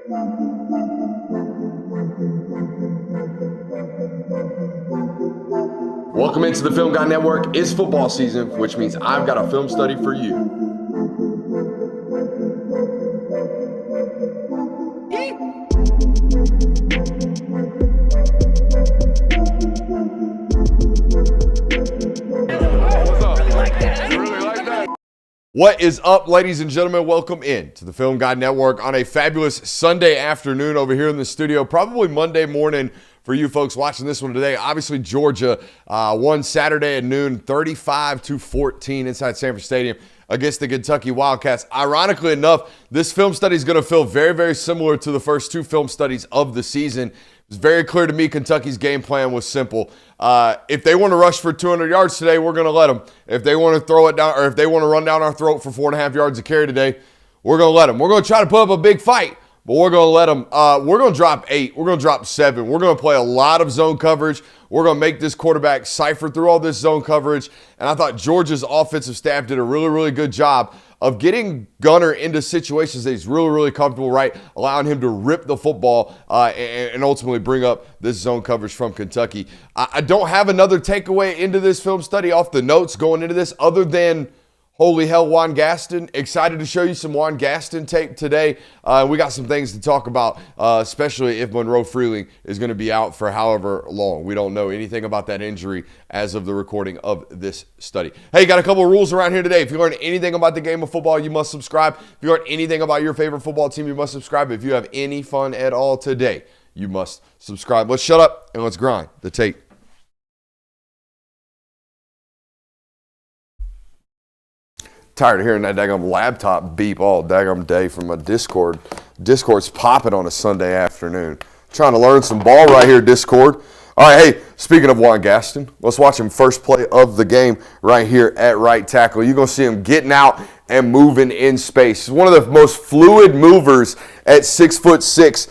Welcome into the Film Guy Network. It's football season, which means I've got a film study for you. What is up, ladies and gentlemen? Welcome in to the Film Guy Network on a fabulous Sunday afternoon over here in the studio. Probably Monday morning for you folks watching this one today. Obviously, Georgia won Saturday at noon, 35-14 inside Sanford Stadium against the Kentucky Wildcats. Ironically enough, this film study is going to feel very, very similar to the first two film studies of the season. It's very clear to me Kentucky's game plan was simple. If they want to rush for 200 yards today, we're going to let them. If they want to throw it down, or if they want to run down our throat for 4.5 yards a carry today, we're going to let them. We're going to try to put up a big fight, but we're going to let them. We're going to drop 8. We're going to drop 7. We're going to play a lot of zone coverage. We're going to make this quarterback cipher through all this zone coverage. And I thought Georgia's offensive staff did a really, really good job of getting Gunner into situations that he's really, really comfortable, right? Allowing him to rip the football and ultimately bring up this zone coverage from Kentucky. I don't have another takeaway into this film study off the notes going into this other than holy hell, Juan Gaston. Excited to show you some Juan Gaston tape today. We got some things to talk about, especially if Monroe Freeling is going to be out for however long. We don't know anything about that injury as of the recording of this study. Hey, got a couple of rules around here today. If you learn anything about the game of football, you must subscribe. If you learn anything about your favorite football team, you must subscribe. If you have any fun at all today, you must subscribe. Let's shut up and let's grind the tape. Tired of hearing that daggum laptop beep all daggum day from my Discord. Discord's popping on a Sunday afternoon. Trying to learn some ball right here, Discord. All right, hey, speaking of Juan Gaston, let's watch him first play of the game right here at right tackle. You're going to see him getting out and moving in space. He's one of the most fluid movers at 6'6",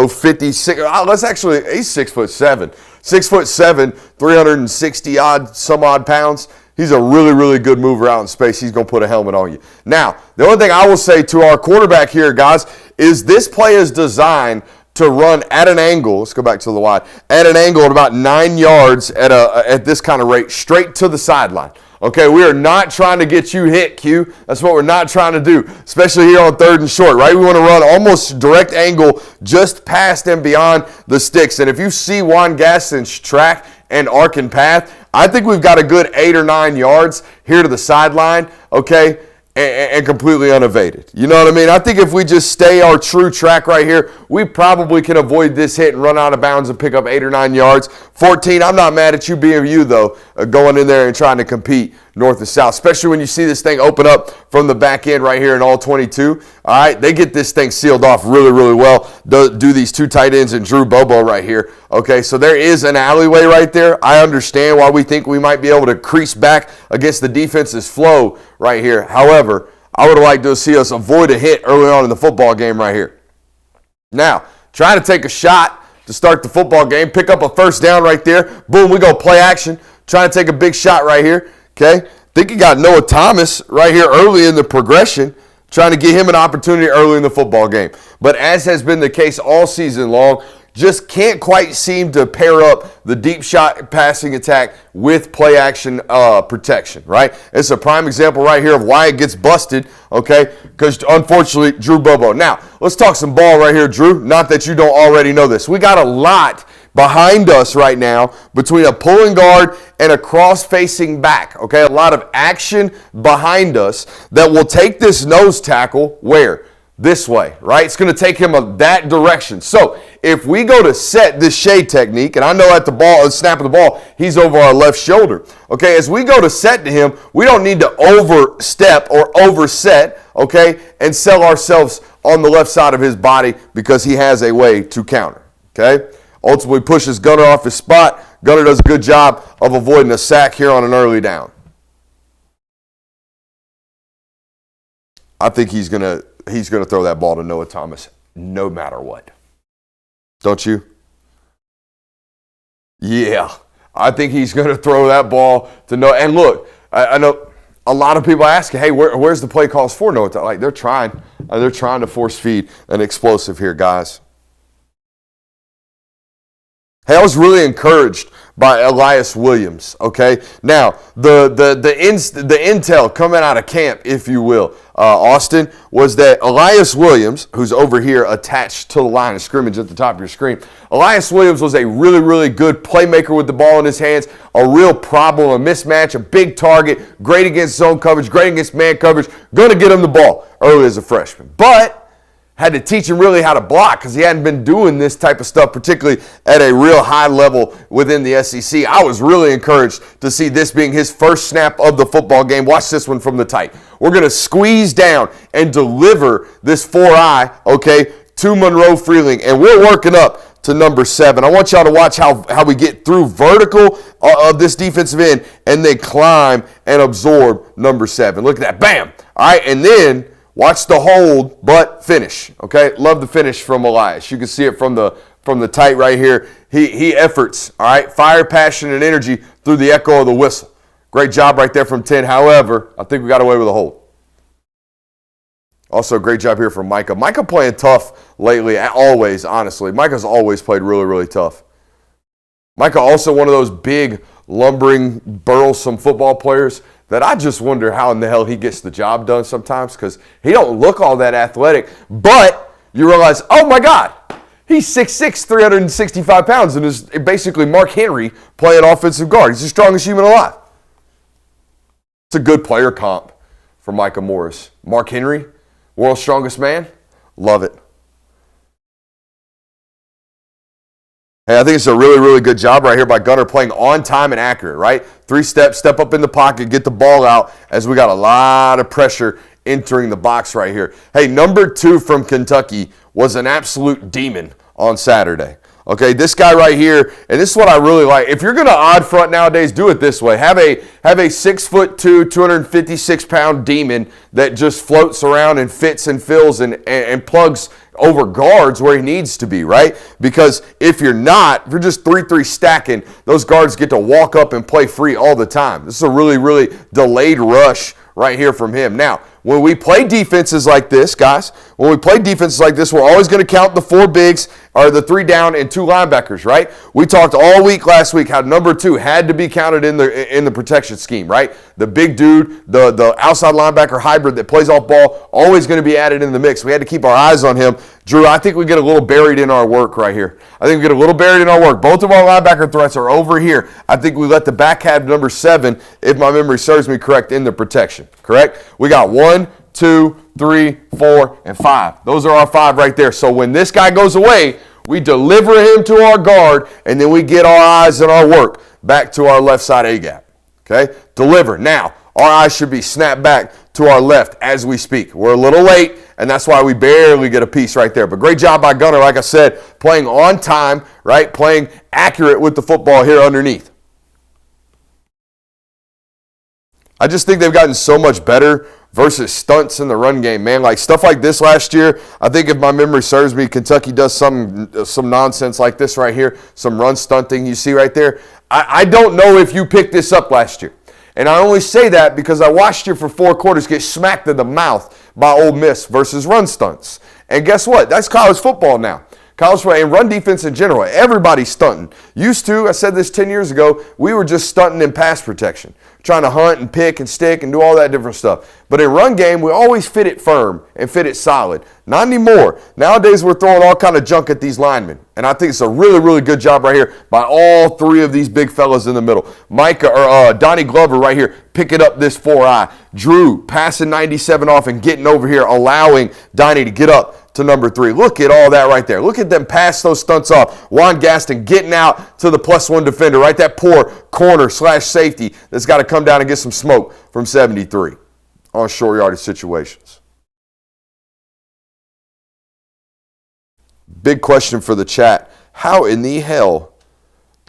56. Let's actually, he's 6'7". 6'7", 360 some odd pounds. He's a really, really good mover out in space. He's going to put a helmet on you. Now, the only thing I will say to our quarterback here, guys, is this play is designed to run at an angle. Let's go back to the wide. At an angle at about 9 yards at this kind of rate, straight to the sideline. Okay, we are not trying to get you hit, Q. That's what we're not trying to do, especially here on 3rd and short, right? We want to run almost direct angle just past and beyond the sticks. And if you see Juan Gaston's track and arc and path, I think we've got a good 8 or 9 yards here to the sideline, okay, and completely unevaded. You know what I mean? I think if we just stay our true track right here, we probably can avoid this hit and run out of bounds and pick up 8 or 9 yards. 14, I'm not mad at you being you, though, going in there and trying to compete north and south, especially when you see this thing open up from the back end right here in all 22. All right, they get this thing sealed off really, really well. Do these two tight ends and Drew Bobo right here. Okay, so there is an alleyway right there. I understand why we think we might be able to crease back against the defense's flow right here. However, I would like to see us avoid a hit early on in the football game right here. Now, trying to take a shot to start the football game, pick up a first down right there. Boom, we go play action. Trying to take a big shot right here. Okay, think you got Noah Thomas right here early in the progression, trying to get him an opportunity early in the football game. But as has been the case all season long, just can't quite seem to pair up the deep shot passing attack with play action protection, right? It's a prime example right here of why it gets busted, okay? Because unfortunately, Drew Bobo. Now, let's talk some ball right here, Drew. Not that you don't already know this. We got a lot behind us right now between a pulling guard and a cross-facing back, okay? A lot of action behind us that will take this nose tackle where? This way, right? It's going to take him that direction. So if we go to set this shade technique, and I know at the snap of the ball, he's over our left shoulder. Okay, as we go to set to him, we don't need to overstep or overset, okay, and sell ourselves on the left side of his body because he has a way to counter, okay? Ultimately pushes Gunner off his spot. Gunner does a good job of avoiding a sack here on an early down. I think he's going to throw that ball to Noah Thomas no matter what. Don't you? Yeah. I think he's going to throw that ball to Noah. And look, I know a lot of people asking, hey, where's the play calls for Noah? Like, they're trying. They're trying to force feed an explosive here, guys. Hey, I was really encouraged by Elias Williams, okay? Now, the intel coming out of camp, if you will, Austin, was that Elias Williams, who's over here attached to the line of scrimmage at the top of your screen, Elias Williams was a really, really good playmaker with the ball in his hands, a real problem, a mismatch, a big target, great against zone coverage, great against man coverage, going to get him the ball early as a freshman. But had to teach him really how to block because he hadn't been doing this type of stuff, particularly at a real high level within the SEC. I was really encouraged to see this being his first snap of the football game. Watch this one from the tight. We're going to squeeze down and deliver this 4-eye, okay, to Monroe Freeling, and we're working up to number 7. I want y'all to watch how we get through vertical of this defensive end and then climb and absorb number 7. Look at that. Bam. All right, and then watch the hold, but finish, okay? Love the finish from Elias. You can see it from the tight right here. He efforts, all right? Fire, passion, and energy through the echo of the whistle. Great job right there from 10. However, I think we got away with a hold. Also, great job here from Micah. Micah playing tough lately, always, honestly. Micah's always played really, really tough. Micah also one of those big, lumbering, burlesome football players that I just wonder how in the hell he gets the job done sometimes because he don't look all that athletic. But you realize, oh, my God, he's 6'6", 365 pounds, and is basically Mark Henry playing offensive guard. He's the strongest human alive. It's a good player comp for Micah Morris. Mark Henry, world's strongest man, love it. Hey, I think it's a really, really good job right here by Gunner playing on time and accurate, right? 3 steps, step up in the pocket, get the ball out as we got a lot of pressure entering the box right here. Hey, number 2 from Kentucky was an absolute demon on Saturday. Okay, this guy right here, and this is what I really like. If you're going to odd front nowadays, do it this way. Have a 6'2", 256-pound demon that just floats around and fits and fills and plugs over guards where he needs to be, right? Because if you're just 3-3 stacking, those guards get to walk up and play free all the time. This is a really, really delayed rush right here from him. Now, when we play defenses like this, guys, we're always going to count the 4 bigs or the 3 down and 2 linebackers, right? We talked all week last week how number 2 had to be counted in the protection scheme, right? The big dude, the outside linebacker hybrid that plays off ball, always going to be added in the mix. We had to keep our eyes on him. Drew, I think we get a little buried in our work right here. Both of our linebacker threats are over here. I think we let the back have number 7, if my memory serves me correct, in the protection, correct? We got 1, 2, 3, 4, and 5. Those are our 5 right there. So when this guy goes away, we deliver him to our guard, and then we get our eyes and our work back to our left side A-gap. Okay? Deliver. Now, our eyes should be snapped back to our left as we speak. We're a little late, and that's why we barely get a piece right there. But great job by Gunner, like I said, playing on time, right? Playing accurate with the football here underneath. I just think they've gotten so much better versus stunts in the run game, man. Like stuff like this last year, I think if my memory serves me, Kentucky does some nonsense like this right here, some run stunting you see right there. I don't know if you picked this up last year. And I only say that because I watched you for 4 quarters get smacked in the mouth by Ole Miss versus run stunts. And guess what? That's college football now. College football and run defense in general, everybody's stunting. Used to, I said this 10 years ago, we were just stunting in pass protection, trying to hunt and pick and stick and do all that different stuff. But in run game, we always fit it firm and fit it solid. Not anymore. Nowadays, we're throwing all kind of junk at these linemen. And I think it's a really, really good job right here by all 3 of these big fellas in the middle. Donnie Glover right here picking up this 4-eye. Drew passing 97 off and getting over here, allowing Donnie to get up to number 3. Look at all that right there. Look at them pass those stunts off. Juan Gaston getting out to the +1 defender, right? That poor corner/safety that's got to come down and get some smoke from 73 on short yardage situations. Big question for the chat. How in the hell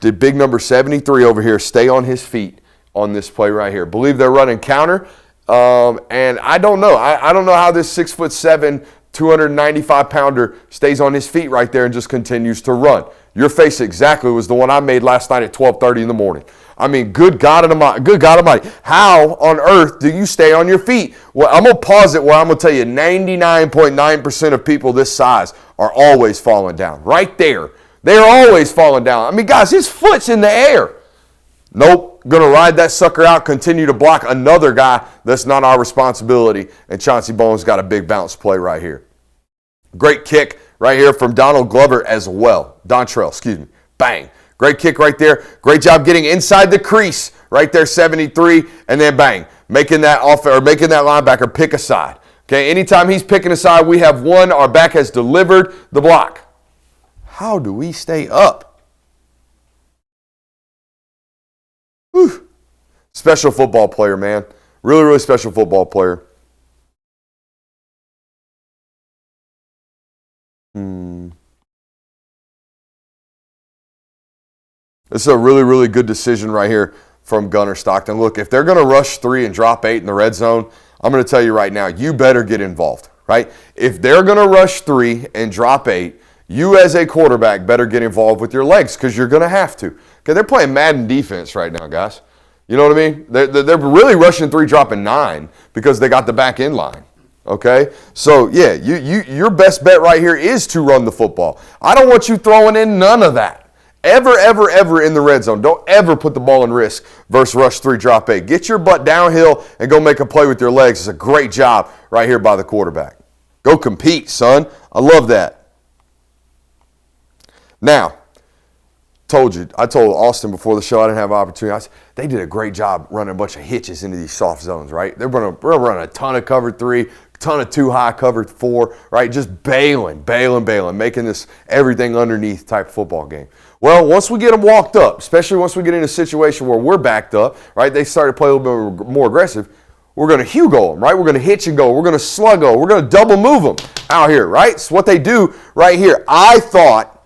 did big number 73 over here stay on his feet on this play right here? Believe they're running counter. And I don't know. I don't know how this 6'7", 295-pounder stays on his feet right there and just continues to run. Your face exactly was the one I made last night at 12:30 in the morning. I mean, good God Almighty. How on earth do you stay on your feet? Well, I'm going to pause it where I'm going to tell you 99.9% of people this size are always falling down. Right there. They're always falling down. I mean, guys, his foot's in the air. Nope. Going to ride that sucker out, continue to block another guy that's not our responsibility. And Chauncey Bones got a big bounce play right here. Great kick right here from Dontrell Glover as well. Bang. Great kick right there. Great job getting inside the crease right there, 73, and then bang, making that linebacker pick a side. Okay, anytime he's picking a side, we have won. Our back has delivered the block. How do we stay up? Whew. Special football player, man. Really, really special football player. This is a really, really good decision right here from Gunnar Stockton. Look, if they're going to rush 3 and drop 8 in the red zone, I'm going to tell you right now, you better get involved, right? If they're going to rush 3 and drop 8, you as a quarterback better get involved with your legs because you're going to have to. Okay, they're playing Madden defense right now, guys. You know what I mean? They're really rushing 3, dropping 9 because they got the back end line. Okay? So, yeah, your best bet right here is to run the football. I don't want you throwing in none of that. Ever in the red zone. Don't ever put the ball in risk versus rush 3, drop 8. Get your butt downhill and go make a play with your legs. It's a great job right here by the quarterback. Go compete, son. I love that. Now, I told Austin before the show I didn't have an opportunity. They did a great job running a bunch of hitches into these soft zones, right? They're running a ton of cover 3, ton of 2 high, cover 4, right? Just bailing, making this everything underneath type football game. Well, once we get them walked up, especially once we get in a situation where we're backed up, right? They started to play a little bit more aggressive. We're going to Hugo them, right? We're going to hitch and go. We're going to slug go. We're going to double move them out here, right? It's what they do right here. I thought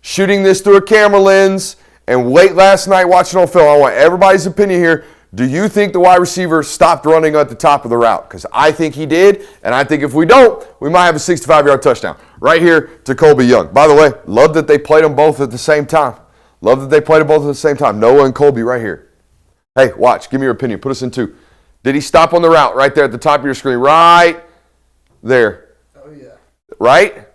shooting this through a camera lens and late last night watching on film, I want everybody's opinion here. Do you think the wide receiver stopped running at the top of the route? Because I think he did, and I think if we don't, we might have a 65-yard touchdown. Right here to Colby Young. By the way, love that they played them both at the same time. Noah and Colby right here. Hey, watch. Give me your opinion. Put us in 2. Did he stop on the route right there at the top of your screen? Right there. Oh, yeah. Right?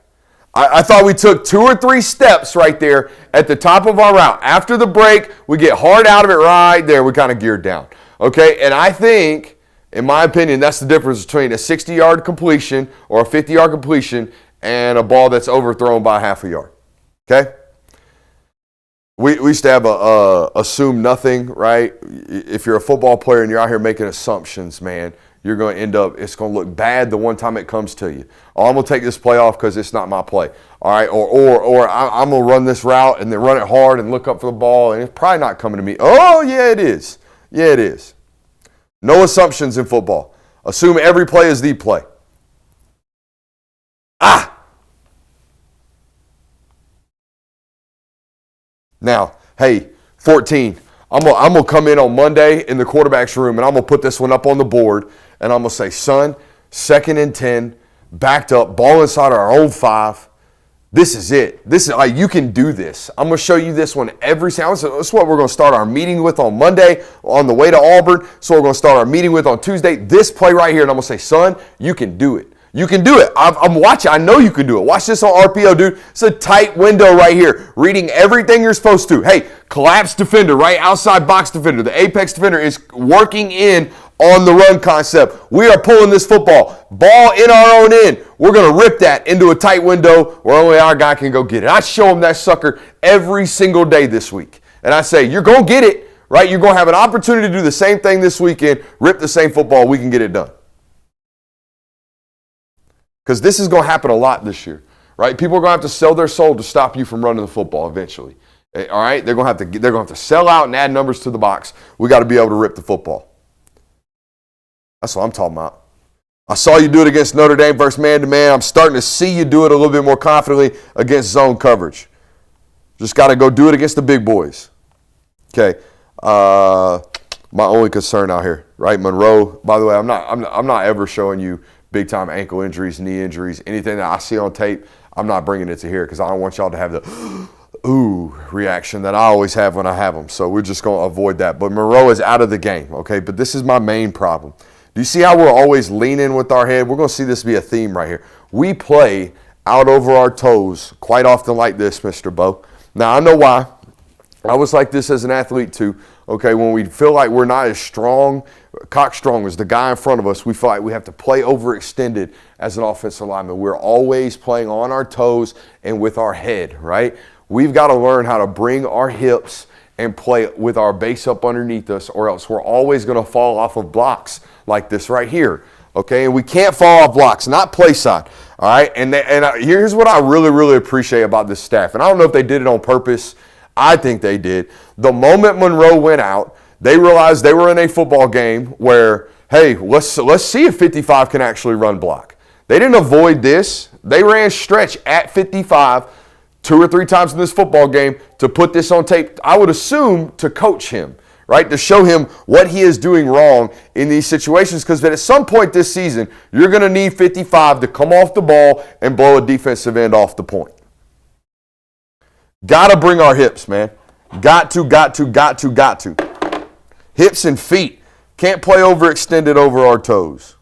I thought we took 2 or 3 steps right there at the top of our route. After the break, we get hard out of it right there. We kind of geared down. Okay? And I think, in my opinion, that's the difference between a 60-yard completion or a 50-yard completion and a ball that's overthrown by half a yard. Okay? We used to have a assume nothing, right? If you're a football player and you're out here making assumptions, man, you're going to end up, it's going to look bad the one time it comes to you. Oh, I'm going to take this play off because it's not my play. All right, or I'm going to run this route and then run it hard and look up for the ball, and it's probably not coming to me. Oh, yeah, it is. Yeah, it is. No assumptions in football. Assume every play is the play. Now, hey, 14. I'm gonna come in on Monday in the quarterback's room, and I'm going to put this one up on the board, and I'm going to say, son, 2nd and 10, backed up, ball inside our own 5. This is it. This is like, you can do this. I'm going to show you this one every single. That's what we're going to start our meeting with on Monday on the way to Auburn. So we're going to start our meeting with on Tuesday. This play right here, and I'm going to say, son, you can do it. You can do it. I'm watching. I know you can do it. Watch this on RPO, dude. It's a tight window right here. Reading everything you're supposed to. Hey, collapse defender, right? Outside box defender. The apex defender is working in on the run concept. We are pulling this football. Ball in our own end. We're going to rip that into a tight window where only our guy can go get it. I show him that sucker every single day this week. And I say, you're going to get it, right? You're going to have an opportunity to do the same thing this weekend. Rip the same football. We can get it done. Because this is going to happen a lot this year, right? People are going to have to sell their soul to stop you from running the football eventually. All right? They're going to have to sell out and add numbers to the box. We got to be able to rip the football. That's what I'm talking about. I saw you do it against Notre Dame versus man-to-man. I'm starting to see you do it a little bit more confidently against zone coverage. Just got to go do it against the big boys. Okay. My only concern out here, right? Monroe. By the way, I'm not ever showing you big-time ankle injuries, knee injuries, anything that I see on tape. I'm not bringing it to here because I don't want y'all to have the ooh reaction that I always have when I have them. So we're just going to avoid that. But Monroe is out of the game, okay? But this is my main problem. Do you see how we're always leaning with our head? We're going to see this be a theme right here. We play out over our toes quite often like this, Mr. Bo. Now, I know why. I was like this as an athlete too, okay? When we feel like we're not as strong, cock strong as the guy in front of us, we feel like we have to play overextended as an offensive lineman. We're always playing on our toes and with our head, right? We've got to learn how to bring our hips and play with our base up underneath us, or else we're always going to fall off of blocks like this right here, okay? And we can't fall off blocks, not play side, all right? And here's what I really, really appreciate about this staff. And I don't know if they did it on purpose. I think they did. The moment Monroe went out, they realized they were in a football game where, hey, let's see if 55 can actually run block. They didn't avoid this. They ran stretch at 55 2 or 3 times in this football game to put this on tape. I would assume to coach him, right? To show him what he is doing wrong in these situations, because at some point this season, you're going to need 55 to come off the ball and blow a defensive end off the point. Got to bring our hips, man. Got to. Hips and feet. Can't play overextended over our toes.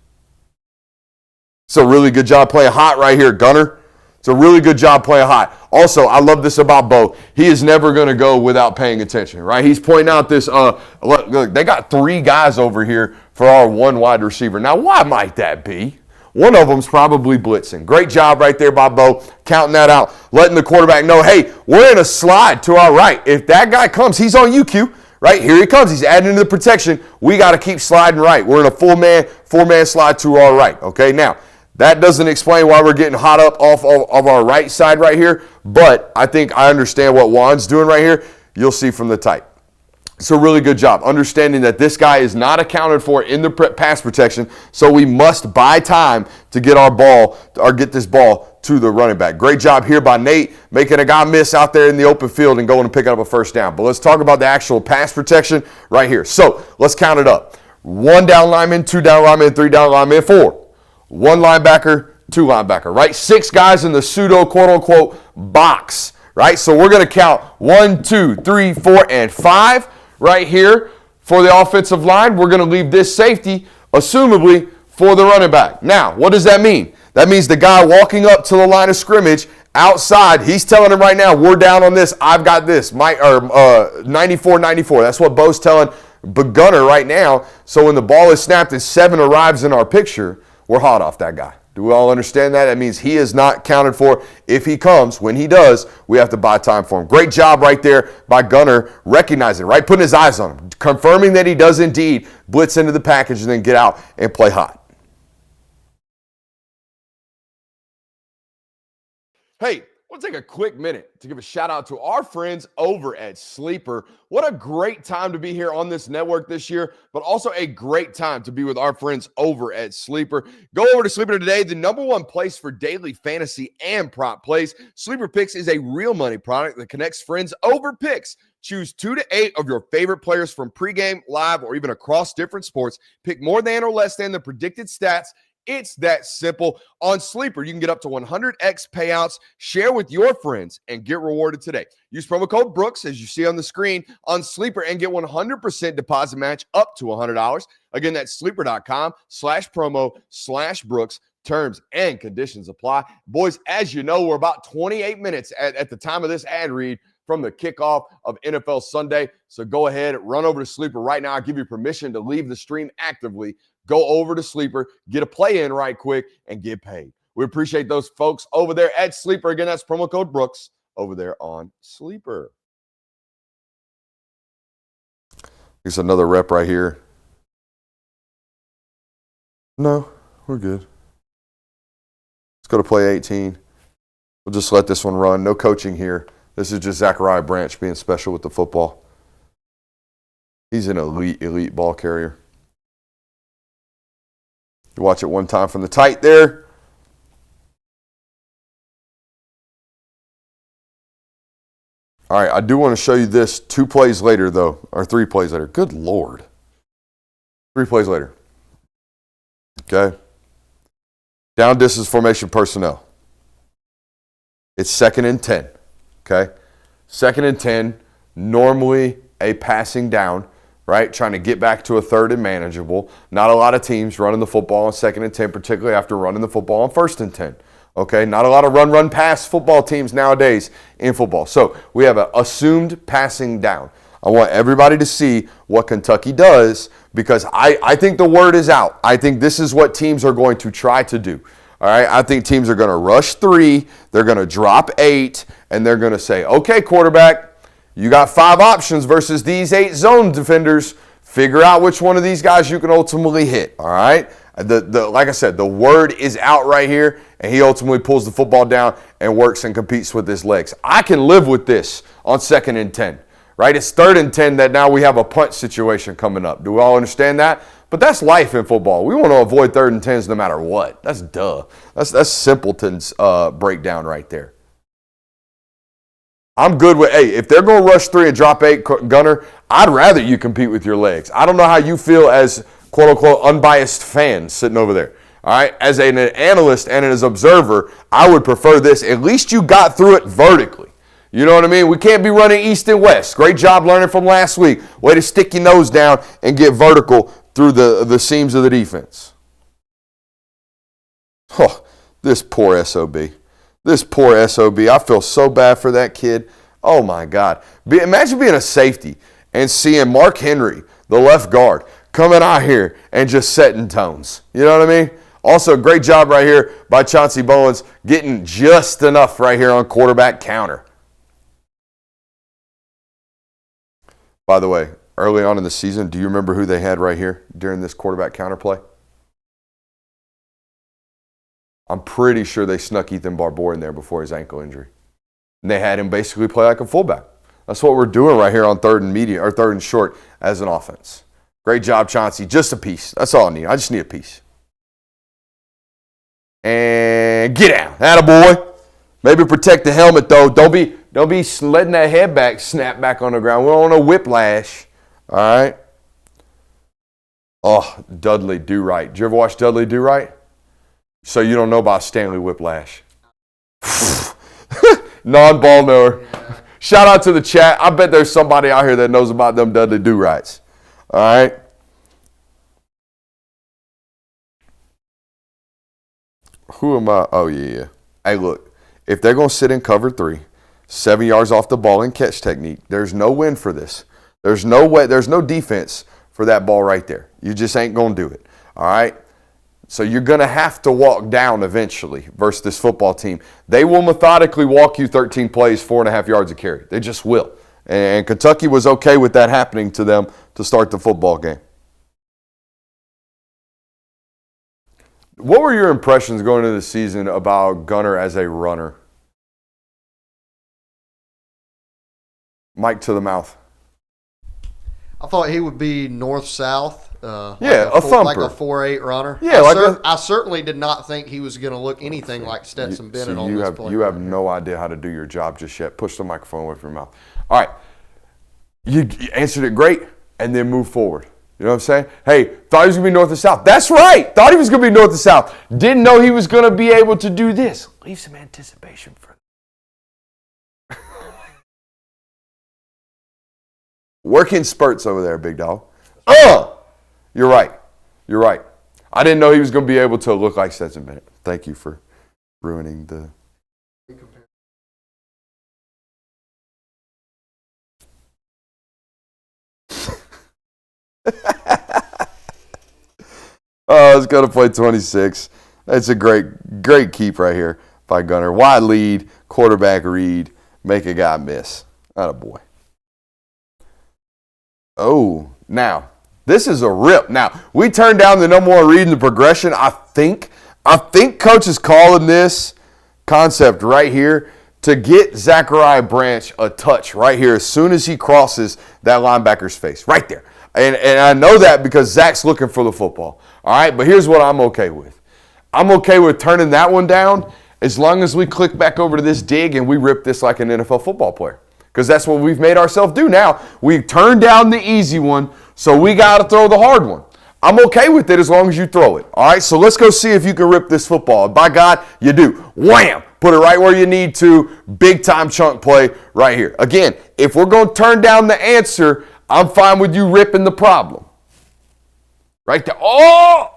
It's a really good job playing hot right here, Gunner. It's a really good job playing hot. Also, I love this about Bo. He is never going to go without paying attention, right? He's pointing out this, look, they got 3 guys over here for our 1 wide receiver. Now, why might that be? One of them's probably blitzing. Great job right there by Bo, counting that out, letting the quarterback know, hey, we're in a slide to our right. If that guy comes, he's on UQ, right? Here he comes. He's adding to the protection. We got to keep sliding right. We're in a four-man slide to our right, okay? Now, that doesn't explain why we're getting hot up off of our right side right here, but I think I understand what Juan's doing right here. You'll see from the type. It's a really good job understanding that this guy is not accounted for in the pass protection, so we must buy time to get our ball or get this ball to the running back. Great job here by Nate, making a guy miss out there in the open field and going and picking up a first down. But let's talk about the actual pass protection right here. So let's count it up. 1 down lineman, 2 down lineman, 3 down lineman, 4. 1 linebacker, 2 linebacker, right? 6 guys in the pseudo quote-unquote box, right? So we're going to count 1, 2, 3, 4, and 5 right here for the offensive line. We're going to leave this safety, assumably, for the running back. Now, what does that mean? That means the guy walking up to the line of scrimmage outside, he's telling him right now, we're down on this, I've got this, 94-94. That's what Bo's telling Gunner right now. So when the ball is snapped and 7 arrives in our picture, we're hot off that guy. Do we all understand that? That means he is not counted for if he comes. When he does, we have to buy time for him. Great job right there by Gunner, recognizing, right, putting his eyes on him, confirming that he does indeed blitz into the package and then get out and play hot. Hey, we'll take a quick minute to give a shout out to our friends over at Sleeper. What a great time to be here on this network this year, but also a great time to be with our friends over at Sleeper. Go over to Sleeper today, the #1 place for daily fantasy and prop plays. Sleeper Picks is a real money product that connects friends over picks. Choose 2 to 8 of your favorite players from pregame, live, or even across different sports. Pick more than or less than the predicted stats. It's that simple. On Sleeper, you can get up to 100x payouts, share with your friends, and get rewarded today. Use promo code Brooks, as you see on the screen, on Sleeper and get 100% deposit match up to $100. Again, that's sleeper.com/promo/Brooks. Terms and conditions apply. Boys, as you know, we're about 28 minutes at the time of this ad read from the kickoff of NFL Sunday. So go ahead, run over to Sleeper right now. I'll give you permission to leave the stream actively. Go over to Sleeper, get a play in right quick, and get paid. We appreciate those folks over there at Sleeper. Again, that's promo code Brooks over there on Sleeper. Here's another rep right here. No, we're good. Let's go to play 18. We'll just let this one run. No coaching here. This is just Zachariah Branch being special with the football. He's an elite ball carrier. You watch it one time from the tight there. All right, I do want to show you this 2 plays later, though, or 3 plays later. Good Lord. 3 plays later. Okay. Down distance formation personnel. It's 2nd and 10. Okay. 2nd and 10, normally a passing down, right? Trying to get back to a 3rd and manageable. Not a lot of teams running the football on 2nd and 10, particularly after running the football on 1st and 10. Okay, not a lot of run, pass football teams nowadays in football. So we have an assumed passing down. I want everybody to see what Kentucky does because I think the word is out. I think this is what teams are going to try to do. All right, I think teams are going to rush 3, they're going to drop 8, and they're going to say, okay, quarterback, you got 5 options versus these 8 zone defenders. Figure out which one of these guys you can ultimately hit, all right? Like I said, the word is out right here, and he ultimately pulls the football down and works and competes with his legs. I can live with this on 2nd and 10, right? It's 3rd and 10 that now we have a punt situation coming up. Do we all understand that? But that's life in football. We want to avoid 3rd and 10s no matter what. That's duh. That's simpleton's breakdown right there. I'm good with, hey, if they're going to rush 3 and drop 8, Gunner, I'd rather you compete with your legs. I don't know how you feel as quote-unquote unbiased fan sitting over there. All right, as an analyst and as an observer, I would prefer this. At least you got through it vertically. You know what I mean? We can't be running east and west. Great job learning from last week. Way to stick your nose down and get vertical through the seams of the defense. Oh, this poor SOB. This poor SOB. I feel so bad for that kid. Oh, my God. Imagine being a safety and seeing Mark Henry, the left guard, coming out here and just setting tones. You know what I mean? Also, great job right here by Chauncey Bowens getting just enough right here on quarterback counter. By the way, early on in the season, do you remember who they had right here during this quarterback counter play? I'm pretty sure they snuck Ethan Barbour in there before his ankle injury. And they had him basically play like a fullback. That's what we're doing right here on 3rd and medium or 3rd and short as an offense. Great job, Chauncey. Just a piece. That's all I need. I just need a piece. And get down. Attaboy. Maybe protect the helmet, though. Don't be letting that head back snap back on the ground. We don't want no whiplash. All right? Oh, Dudley Do Right. Did you ever watch Dudley Do Right? So you don't know about Stanley Whiplash. Non-ball knower. Yeah. Shout out to the chat. I bet there's somebody out here that knows about them Dudley Do Rights. All right? Who am I? Oh, yeah. Hey, look. If they're going to sit in cover 3, 7 yards off the ball and catch technique, there's no win for this. There's no way. There's no defense for that ball right there. You just ain't going to do it. All right? So you're going to have to walk down eventually versus this football team. They will methodically walk you 13 plays, 4.5 yards a carry. They just will. And Kentucky was okay with that happening to them to start the football game. What were your impressions going into the season about Gunner as a runner? Mic to the mouth. I thought he would be north-south. A thumper. Like a 4.8 runner. Yeah, I certainly did not think he was going to look anything like Stetson Bennett on this play. You have no idea how to do your job just yet. Push the microphone away from your mouth. All right. You answered it great, and then move forward. You know what I'm saying? Hey, thought he was going to be north and south. That's right. Thought he was going to be north and south. Didn't know he was going to be able to do this. Leave some anticipation for them. Work in spurts over there, big dog. You're right. You're right. I didn't know he was going to be able to look like Stetson Bennett. Thank you for ruining the... Let's go to play 26. That's a great keep right here by Gunner. Wide lead, quarterback read, make a guy miss. Attaboy. Oh, now... This is a rip. Now, we turned down the number 1 read in the progression. I think Coach is calling this concept right here to get Zachariah Branch a touch right here as soon as he crosses that linebacker's face. Right there. And I know that because Zach's looking for the football. All right, but here's what I'm okay with. I'm okay with turning that one down as long as we click back over to this dig and we rip this like an NFL football player. Because that's what we've made ourselves do now. We turned down the easy one, so we got to throw the hard one. I'm okay with it as long as you throw it. All right, so let's go see if you can rip this football. By God, you do. Wham! Put it right where you need to. Big time chunk play right here. Again, if we're going to turn down the answer, I'm fine with you ripping the problem. Right there. Oh!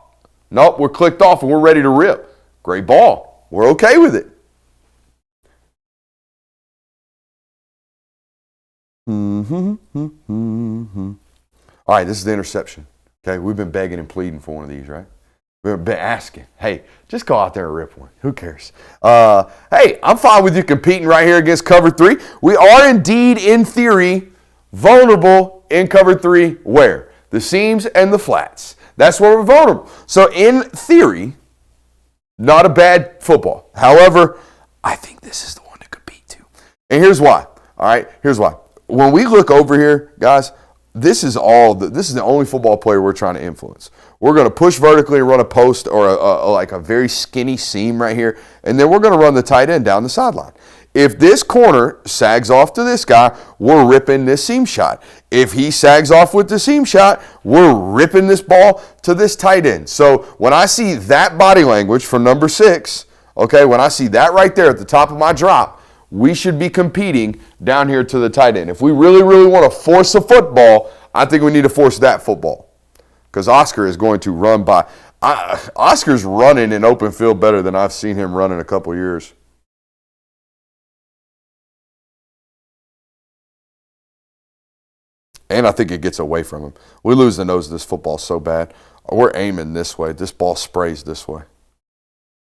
Nope, we're clicked off and we're ready to rip. Great ball. We're okay with it. All right, this is the interception. Okay, we've been begging and pleading for one of these, right? We've been asking, hey, just go out there and rip one. Who cares? Hey, I'm fine with you competing right here against cover 3. We are indeed, in theory, vulnerable in cover 3 where? The seams and the flats. That's where we're vulnerable. So in theory, not a bad football. However, I think this is the one to compete to. And here's why. All right, here's why. When we look over here, guys, this is the only football player we're trying to influence. We're going to push vertically and run a post or like a very skinny seam right here, and then we're going to run the tight end down the sideline. If this corner sags off to this guy, we're ripping this seam shot. If he sags off with the seam shot, we're ripping this ball to this tight end. So when I see that body language from number 6, okay, when I see that right there at the top of my drop, we should be competing down here to the tight end. If we really, really want to force a football, I think we need to force that football. Because Oscar is going to run by. Oscar's running in open field better than I've seen him run in a couple years. And I think it gets away from him. We lose the nose of this football so bad. We're aiming this way. This ball sprays this way.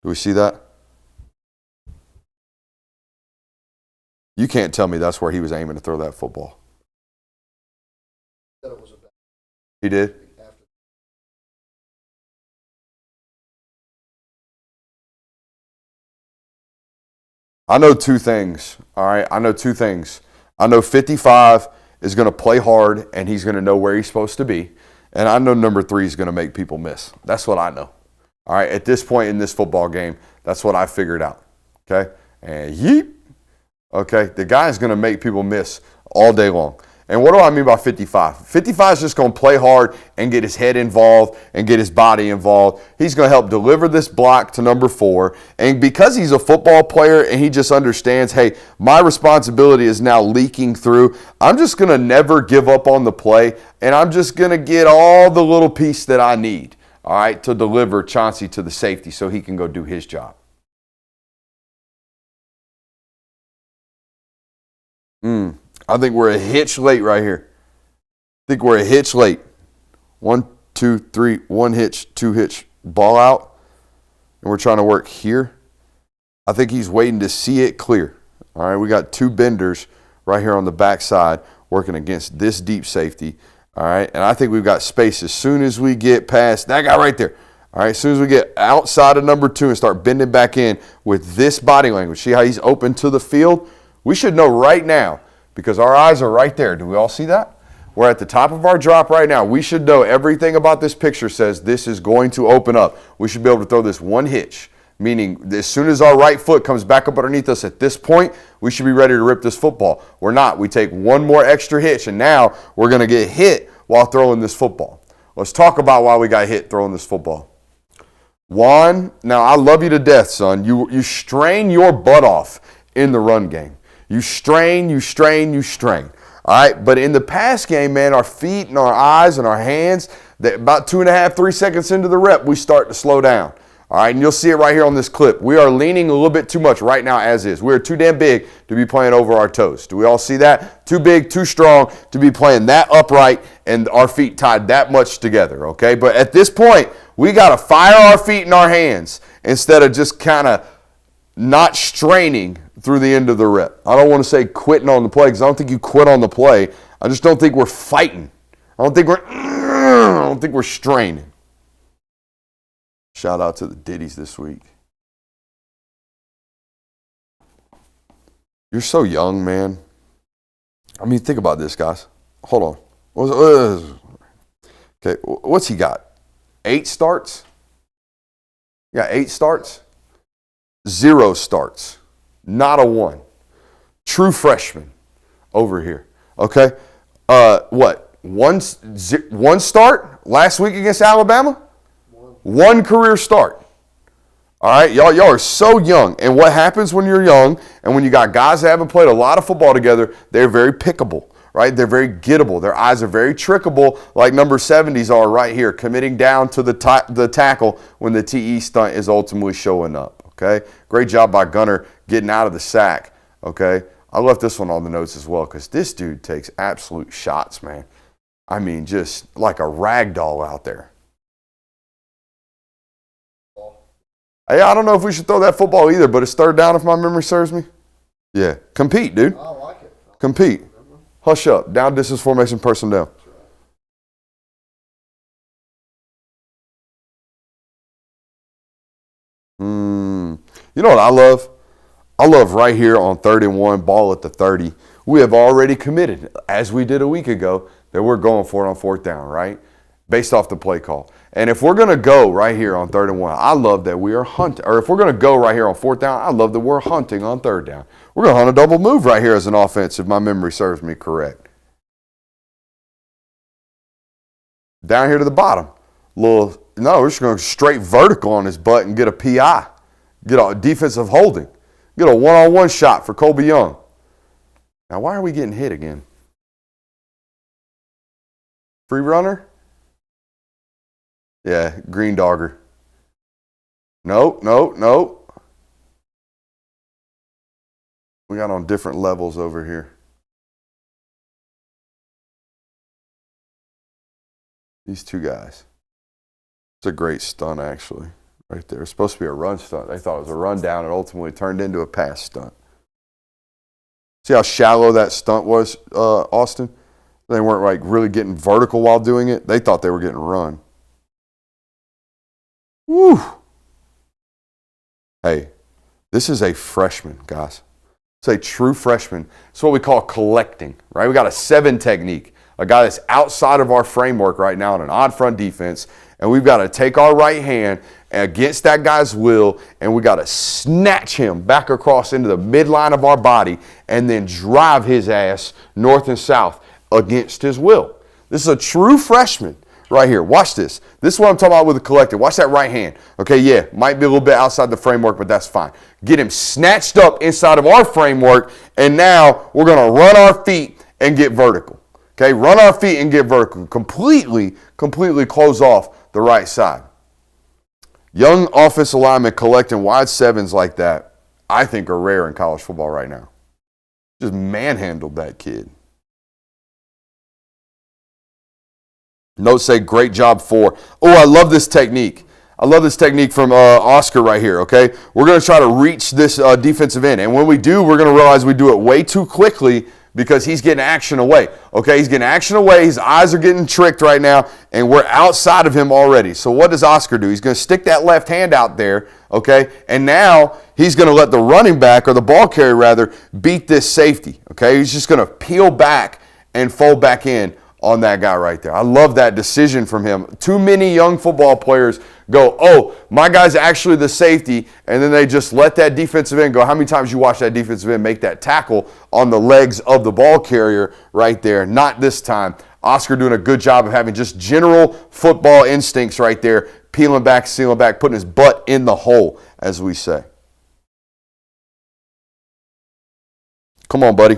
Do we see that? You can't tell me that's where he was aiming to throw that football. He did? I know two things, all right? I know two things. I know 55 is going to play hard, and he's going to know where he's supposed to be. And I know number 3 is going to make people miss. That's what I know. All right, at this point in this football game, that's what I figured out, okay? And yeep. Okay, the guy is going to make people miss all day long. And what do I mean by 55? 55 is just going to play hard and get his head involved and get his body involved. He's going to help deliver this block to number 4. And because he's a football player and he just understands, hey, my responsibility is now leaking through, I'm just going to never give up on the play, and I'm just going to get all the little piece that I need, all right, to deliver Chauncey to the safety so he can go do his job. I think we're a hitch late right here. I think we're a hitch late. 1, 2, 3, 1 hitch, 2 hitch, ball out. And we're trying to work here. I think he's waiting to see it clear. All right, we got 2 benders right here on the backside working against this deep safety. All right, and I think we've got space as soon as we get past that guy right there. All right, as soon as we get outside of number 2 and start bending back in with this body language. See how he's open to the field? We should know right now, because our eyes are right there. Do we all see that? We're at the top of our drop right now. We should know everything about this picture says this is going to open up. We should be able to throw this 1 hitch, meaning as soon as our right foot comes back up underneath us at this point, we should be ready to rip this football. We're not. We take 1 more extra hitch, and now we're going to get hit while throwing this football. Let's talk about why we got hit throwing this football. Juan, now I love you to death, son. You strain your butt off in the run game. You strain, you strain, you strain. All right, but in the pass game, man, our feet and our eyes and our hands, about 2.5, 3 seconds into the rep, we start to slow down. All right, and you'll see it right here on this clip. We are leaning a little bit too much right now as is. We are too damn big to be playing over our toes. Do we all see that? Too big, too strong to be playing that upright and our feet tied that much together, okay? But at this point, we got to fire our feet and our hands instead of just kind of not straining through the end of the rep. I don't want to say quitting on the play because I don't think you quit on the play. I just don't think we're fighting. I don't think we're straining. Shout out to the Diddies this week. You're so young, man. I mean, think about this, guys. Hold on. Okay, what's he got? 8 starts? Yeah, 8 starts? 0 starts. Not a 1. True freshman over here. Okay? What? One start? last week against Alabama? One career start. All right, y'all are so young. And what happens when you're young and when you got guys that haven't played a lot of football together, they're very pickable, right? They're very gettable. Their eyes are very trickable, like number 70s are right here, committing down to the tackle when the TE stunt is ultimately showing up, okay? Great job by Gunner getting out of the sack, okay? I left this one on the notes as well because this dude takes absolute shots, man. I mean, just like a rag doll out there. Hey, I don't know if we should throw that football either, but it's third down if my memory serves me. Yeah. Compete, dude. I like it. Compete. Hush up. Down distance formation, person down. You know what I love? I love right here on 3rd and 1, ball at the 30. We have already committed, as we did a week ago, that we're going for it on 4th down, right? Based off the play call. And if we're going to go right here on 3rd and 1, I love that we are hunting. Or if we're going to go right here on 4th down, I love that we're hunting on 3rd down. We're going to hunt a double move right here as an offense, if my memory serves me correct. Down here to the bottom. We're just going to straight vertical on his butt and get a PI. Get a defensive holding. Get a one-on-one shot for Colby Young. Now, why are we getting hit again? Free runner? Yeah, green dogger. Nope. We got on different levels over here. These two guys. It's a great stunt, actually, right there. It's supposed to be a run stunt. They thought it was a run down and ultimately turned into a pass stunt. See how shallow that stunt was, Austin? They weren't like really getting vertical while doing it. They thought they were getting run. Woo! Hey, this is a freshman, guys. It's a true freshman. It's what we call collecting, right? We got a 7 technique, a guy that's outside of our framework right now in an odd front defense, and we've got to take our right hand against that guy's will, and we got to snatch him back across into the midline of our body and then drive his ass north and south against his will. This is a true freshman. Right here, watch this. This is what I'm talking about with the collective. Watch that right hand. Okay, yeah, might be a little bit outside the framework, but that's fine. Get him snatched up inside of our framework, and now we're going to run our feet and get vertical. Okay, run our feet and get vertical. Completely close off the right side. Young offensive linemen collecting wide 7s like that, I think are rare in college football right now. Just manhandled that kid. Notes say, great job 4. Oh, I love this technique. I love this technique from Oscar right here, okay? We're going to try to reach this defensive end. And when we do, we're going to realize we do it way too quickly because he's getting action away. Okay, he's getting action away. His eyes are getting tricked right now, and we're outside of him already. So what does Oscar do? He's going to stick that left hand out there, okay? And now he's going to let the running back, or the ball carrier rather, beat this safety, okay? He's just going to peel back and fold back in on that guy right there. I love that decision from him. Too many young football players go, oh, my guy's actually the safety, and then they just let that defensive end go. How many times you watch that defensive end make that tackle on the legs of the ball carrier right there? Not this time. Oscar doing a good job of having just general football instincts right there, peeling back, sealing back, putting his butt in the hole, as we say. Come on, buddy.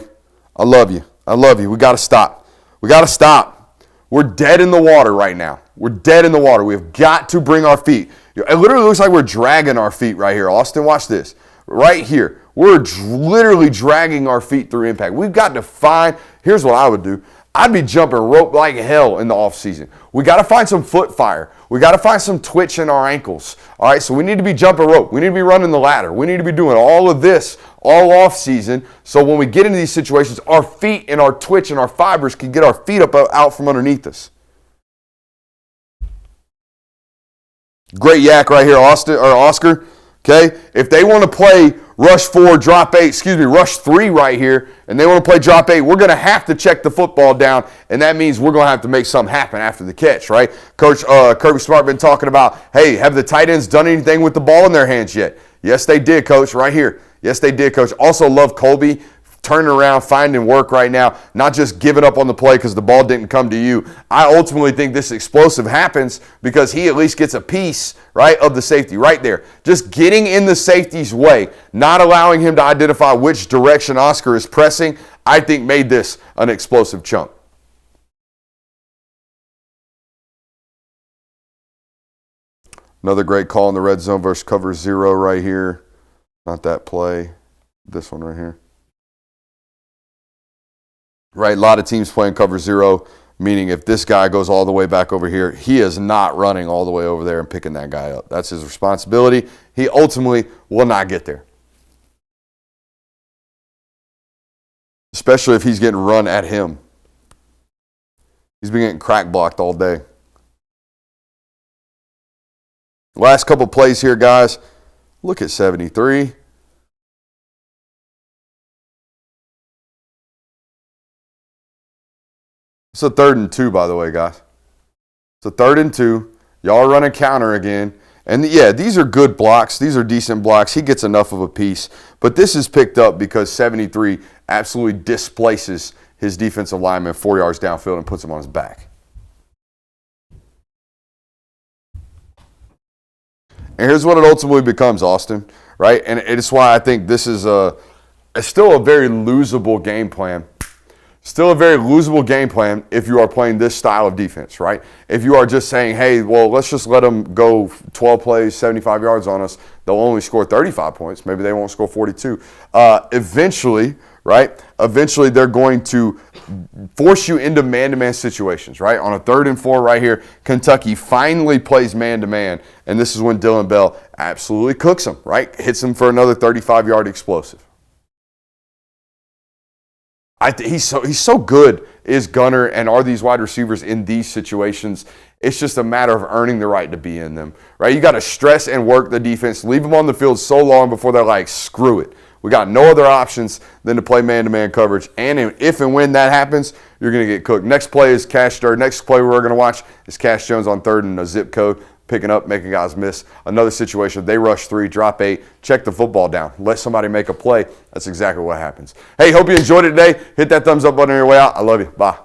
I love you. I love you. We got to stop. We got to stop. We're dead in the water right now. We're dead in the water. We've got to bring our feet. It literally looks like we're dragging our feet right here. Austin, watch this. Right here. We're literally dragging our feet through impact. We've got to find, here's what I would do. I'd be jumping rope like hell in the offseason. We got to find some foot fire. We got to find some twitch in our ankles. All right, so we need to be jumping rope. We need to be running the ladder. We need to be doing all of this all offseason, so when we get into these situations, our feet and our twitch and our fibers can get our feet up out from underneath us. Great yak right here, Austin or Oscar. Okay, if they want to play rush 4, drop 8, rush 3 right here, and they want to play drop 8, we're going to have to check the football down, and that means we're going to have to make something happen after the catch, right? Coach Kirby Smart been talking about, hey, have the tight ends done anything with the ball in their hands yet? Yes, they did, Coach, right here. Yes, they did, Coach. Also love Colby turning around, finding work right now, not just giving up on the play because the ball didn't come to you. I ultimately think this explosive happens because he at least gets a piece, right, of the safety right there. Just getting in the safety's way, not allowing him to identify which direction Oscar is pressing, I think made this an explosive chunk. Another great call in the red zone versus cover 0 right here. Not that play. This one right here. Right, a lot of teams playing cover 0, meaning if this guy goes all the way back over here, he is not running all the way over there and picking that guy up. That's his responsibility. He ultimately will not get there. Especially if he's getting run at him. He's been getting crack blocked all day. Last couple plays here, guys. Look at 73. It's a 3rd and 2, by the way, guys. It's a 3rd and 2. Y'all running counter again. And yeah, these are good blocks. These are decent blocks. He gets enough of a piece. But this is picked up because 73 absolutely displaces his defensive lineman 4 yards downfield and puts him on his back. And here's what it ultimately becomes, Austin, right? And it's why I think this is it's still a very losable game plan. Still a very losable game plan if you are playing this style of defense, right? If you are just saying, hey, well, let's just let them go 12 plays, 75 yards on us. They'll only score 35 points. Maybe they won't score 42. Eventually, right? Eventually, they're going to force you into man-to-man situations, right? On a 3rd and 4 right here, Kentucky finally plays man-to-man, and this is when Dylan Bell absolutely cooks him, right? Hits him for another 35-yard explosive. He's so good, is Gunner, and are these wide receivers in these situations. It's just a matter of earning the right to be in them, right? You got to stress and work the defense, leave them on the field so long before they're like, screw it. We got no other options than to play man-to-man coverage, and if and when that happens, you're going to get cooked. Next play is next play we're going to watch is Cash Jones on 3rd and a zip code, picking up, making guys miss. Another situation, they rush 3, drop 8, check the football down, let somebody make a play. That's exactly what happens. Hey, hope you enjoyed it today. Hit that thumbs up button on your way out. I love you. Bye.